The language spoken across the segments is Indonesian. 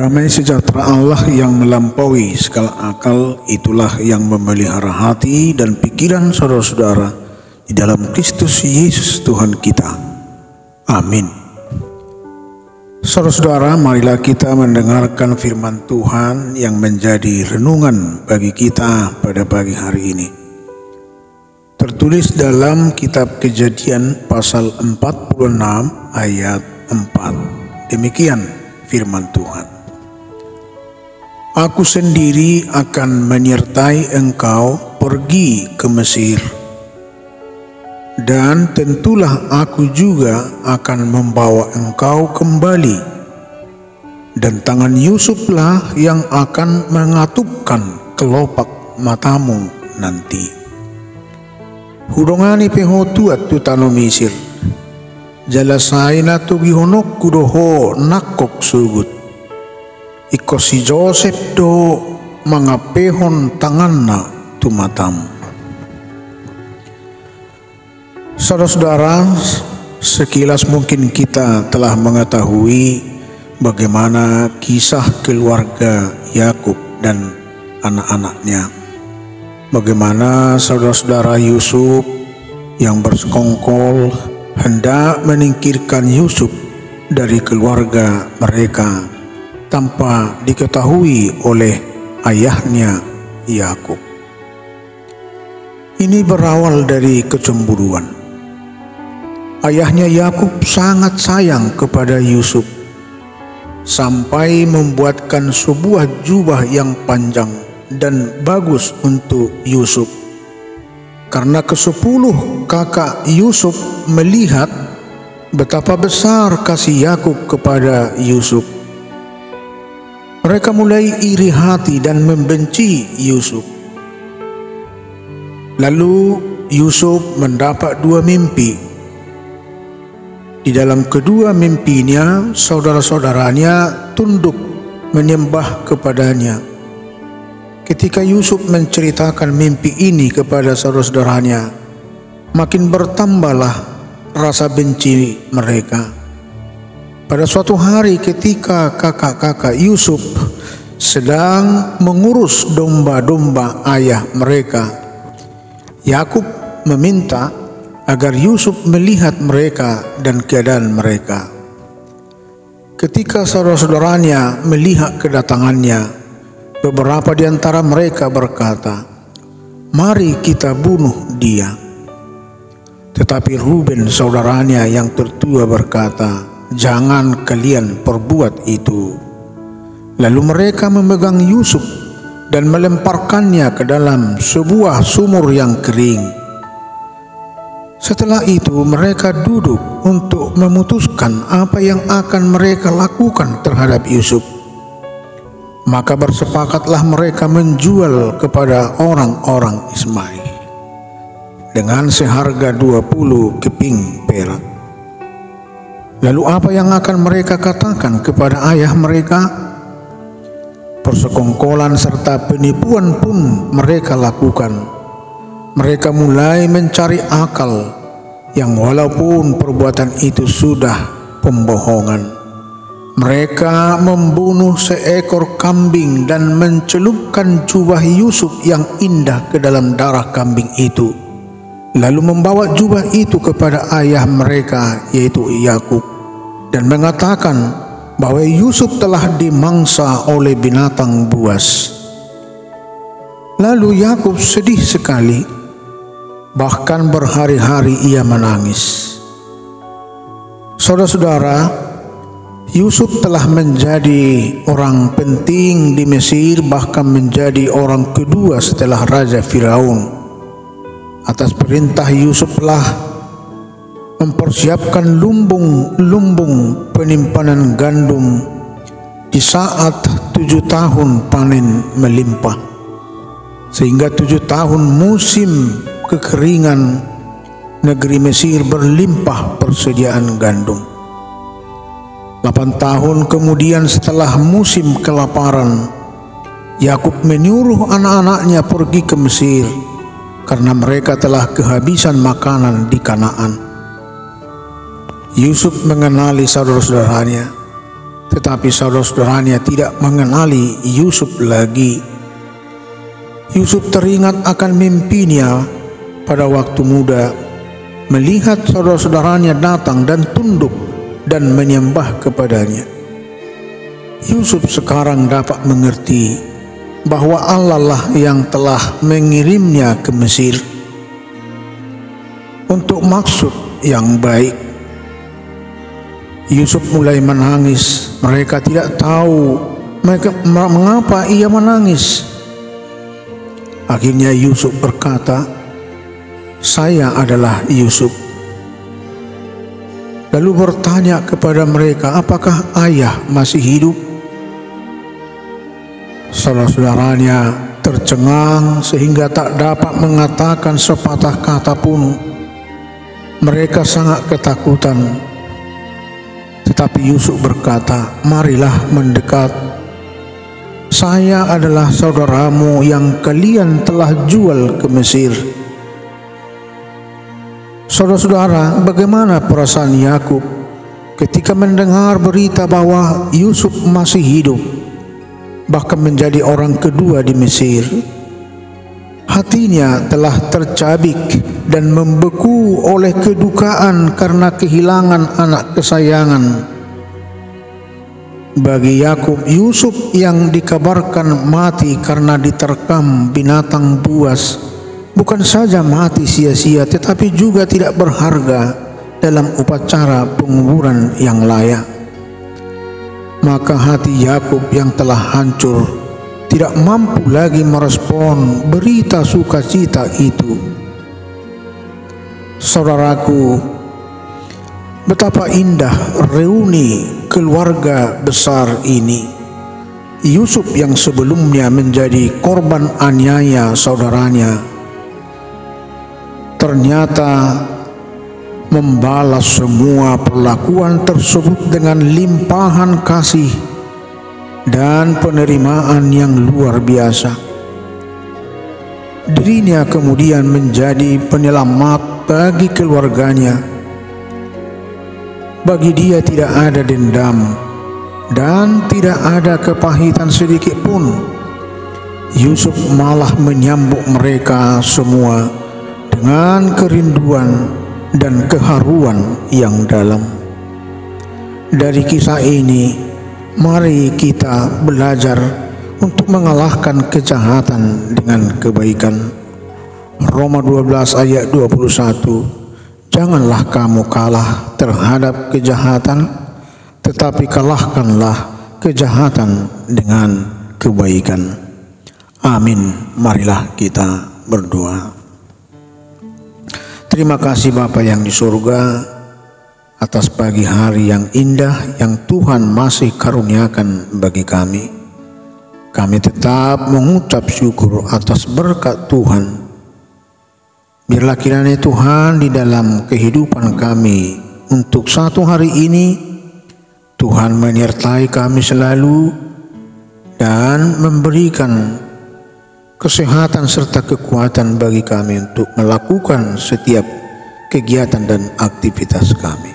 Damai sejahtera Allah yang melampaui segala akal, itulah yang memelihara hati dan pikiran saudara-saudara di dalam Kristus Yesus Tuhan kita. Amin. Saudara-saudara, marilah kita mendengarkan firman Tuhan yang menjadi renungan bagi kita pada pagi hari ini. Tertulis dalam kitab Kejadian pasal 46 ayat 4. Demikian firman Tuhan. Aku sendiri akan menyertai engkau pergi ke Mesir, dan tentulah aku juga akan membawa engkau kembali, dan tangan Yusuflah yang akan mengatupkan kelopak matamu nanti. Hudongani pehotuat tutano Mesir, jalasaina tu gihonok kudoho nakok sugut. Iko si Joseph do mangapehon tanganna tumatam. Saudara-saudara, sekilas mungkin kita telah mengetahui bagaimana kisah keluarga Yakub dan anak-anaknya. Bagaimana saudara-saudara Yusuf yang bersekongkol hendak menyingkirkan Yusuf dari keluarga mereka tanpa diketahui oleh ayahnya Yakub. Ini berawal dari kecemburuan. Ayahnya Yakub sangat sayang kepada Yusuf sampai membuatkan sebuah jubah yang panjang dan bagus untuk Yusuf. Karena ke-10 kakak Yusuf melihat betapa besar kasih Yakub kepada Yusuf, mereka mulai iri hati dan membenci Yusuf. Lalu Yusuf mendapat 2 mimpi. Di dalam kedua mimpinya, saudara-saudaranya tunduk menyembah kepadanya. Ketika Yusuf menceritakan mimpi ini kepada saudara-saudaranya, makin bertambahlah rasa benci mereka. Pada suatu hari ketika kakak-kakak Yusuf sedang mengurus domba-domba ayah mereka, Yakub meminta agar Yusuf melihat mereka dan keadaan mereka. Ketika saudara-saudaranya melihat kedatangannya, beberapa di antara mereka berkata, "Mari kita bunuh dia." Tetapi Ruben saudaranya yang tertua berkata, "Jangan kalian perbuat itu." Lalu mereka memegang Yusuf dan melemparkannya ke dalam sebuah sumur yang kering. Setelah itu mereka duduk untuk memutuskan apa yang akan mereka lakukan terhadap Yusuf. Maka bersepakatlah mereka menjual kepada orang-orang Ismail dengan seharga 20 keping perak. Lalu apa yang akan mereka katakan kepada ayah mereka? Persekongkolan serta penipuan pun mereka lakukan. Mereka mulai mencari akal yang walaupun perbuatan itu sudah pembohongan. Mereka membunuh seekor kambing dan mencelupkan jubah Yusuf yang indah ke dalam darah kambing itu. Lalu membawa jubah itu kepada ayah mereka, yaitu Yakub, dan mengatakan bahwa Yusuf telah dimangsa oleh binatang buas. Lalu Yakub sedih sekali, bahkan berhari-hari ia menangis. Saudara-saudara, Yusuf telah menjadi orang penting di Mesir, bahkan menjadi orang kedua setelah Raja Firaun. Atas perintah Yusuflah mempersiapkan lumbung penyimpanan gandum di saat 7 tahun panen melimpah, sehingga 7 tahun musim kekeringan negeri Mesir berlimpah persediaan gandum. 8 tahun kemudian setelah musim kelaparan, Yakub menyuruh anak-anaknya pergi ke Mesir karena mereka telah kehabisan makanan di Kanaan. Yusuf mengenali saudara-saudaranya tetapi saudara-saudaranya tidak mengenali Yusuf lagi. Yusuf teringat akan mimpinya pada waktu muda, melihat saudara-saudaranya datang dan tunduk dan menyembah kepadanya. Yusuf sekarang dapat mengerti bahwa Allah lah yang telah mengirimnya ke Mesir untuk maksud yang baik. Yusuf mulai menangis. Mereka tidak tahu mengapa ia menangis. Akhirnya Yusuf berkata, "Saya adalah Yusuf." Lalu bertanya kepada mereka, "Apakah ayah masih hidup?" Saudara-saudaranya tercengang sehingga tak dapat mengatakan sepatah kata pun. Mereka sangat ketakutan. Tetapi Yusuf berkata, "Marilah mendekat. Saya adalah saudaramu yang kalian telah jual ke Mesir." Saudara-saudara, bagaimana perasaan Yakub ketika mendengar berita bahwa Yusuf masih hidup, bahkan menjadi orang kedua di Mesir? Hatinya telah tercabik dan membeku oleh kedukaan karena kehilangan anak kesayangan. Bagi Yakub, Yusuf yang dikabarkan mati karena diterkam binatang buas bukan saja mati sia-sia, tetapi juga tidak berharga dalam upacara penguburan yang layak. Maka hati Yakub yang telah hancur tidak mampu lagi merespon berita sukacita itu. Saudaraku, betapa indah reuni keluarga besar ini. Yusuf yang sebelumnya menjadi korban aniaya saudaranya, ternyata membalas semua perlakuan tersebut dengan limpahan kasih dan penerimaan yang luar biasa. Dirinya kemudian menjadi penyelamat bagi keluarganya. Bagi dia tidak ada dendam dan tidak ada kepahitan sedikit pun. Yusuf malah menyambut mereka semua dengan kerinduan dan keharuan yang dalam. Dari kisah ini, mari kita belajar untuk mengalahkan kejahatan dengan kebaikan. Roma 12 ayat 21, "Janganlah kamu kalah terhadap kejahatan, tetapi kalahkanlah kejahatan dengan kebaikan." Amin. Marilah kita berdoa. Terima kasih Bapa yang di surga, atas pagi hari yang indah yang Tuhan masih karuniakan bagi kami. Kami tetap mengucap syukur atas berkat Tuhan. Biarlah kiranya Tuhan di dalam kehidupan kami untuk satu hari ini, Tuhan menyertai kami selalu dan memberikan kesehatan serta kekuatan bagi kami untuk melakukan setiap kegiatan dan aktivitas kami.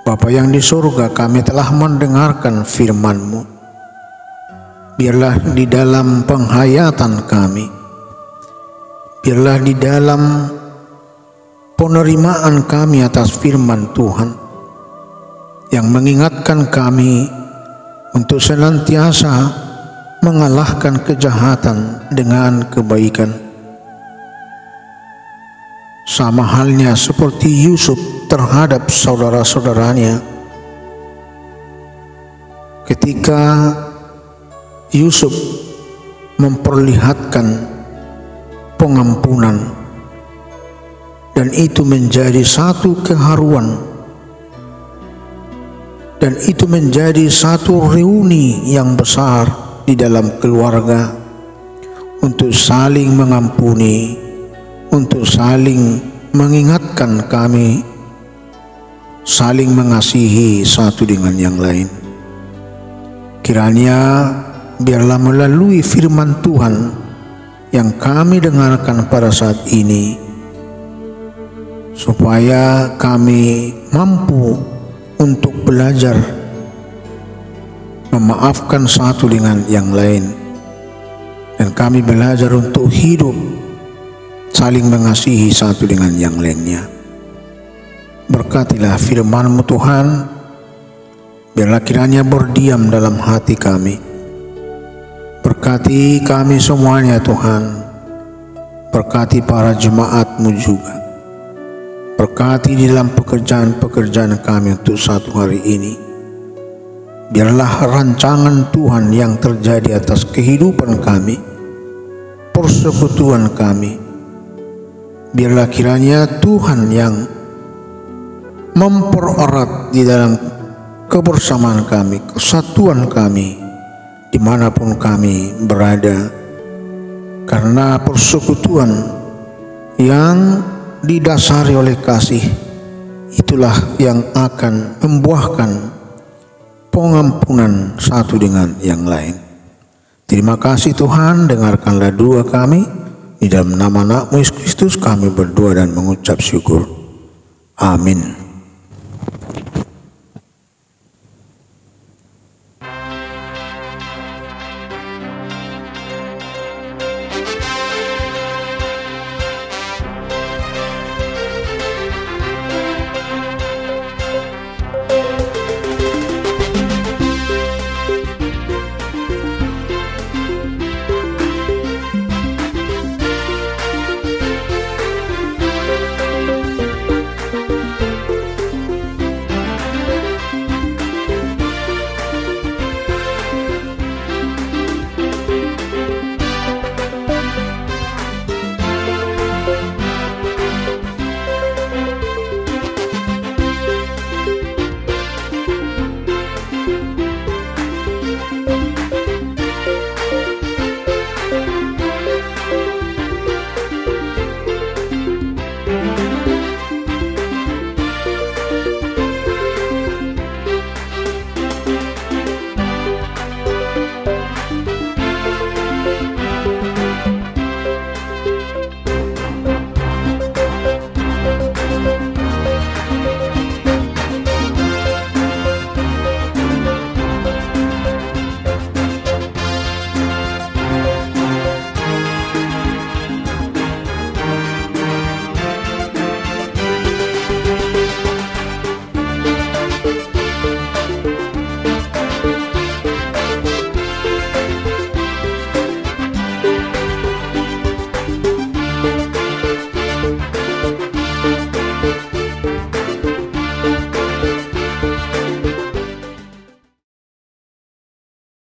Bapa yang di surga, kami telah mendengarkan firman-Mu. Biarlah di dalam penghayatan kami, biarlah di dalam penerimaan kami atas firman Tuhan yang mengingatkan kami untuk senantiasa mengalahkan kejahatan dengan kebaikan. Sama halnya seperti Yusuf terhadap saudara-saudaranya. Ketika Yusuf memperlihatkan pengampunan, dan itu menjadi satu keharuan, dan itu menjadi satu reuni yang besar di dalam keluarga untuk saling mengampuni, untuk saling mengingatkan kami, saling mengasihi satu dengan yang lain. Kiranya biarlah melalui firman Tuhan yang kami dengarkan pada saat ini, supaya kami mampu untuk belajar memaafkan satu dengan yang lain, dan kami belajar untuk hidup saling mengasihi satu dengan yang lainnya. Berkatilah firman-Mu Tuhan, biarlah kiranya berdiam dalam hati kami. Berkati kami semuanya Tuhan, berkati para jemaat-Mu juga. Berkati di dalam pekerjaan-pekerjaan kami untuk satu hari ini. Biarlah rancangan Tuhan yang terjadi atas kehidupan kami, persekutuan kami, biarlah kiranya Tuhan yang mempererat di dalam kebersamaan kami, kesatuan kami, dimanapun kami berada. Karena persekutuan yang didasari oleh kasih, itulah yang akan membuahkan pengampunan satu dengan yang lain. Terima kasih Tuhan, dengarkanlah doa kami. Di dalam nama Anak-Mu Yesus Kristus kami berdoa dan mengucap syukur. Amin.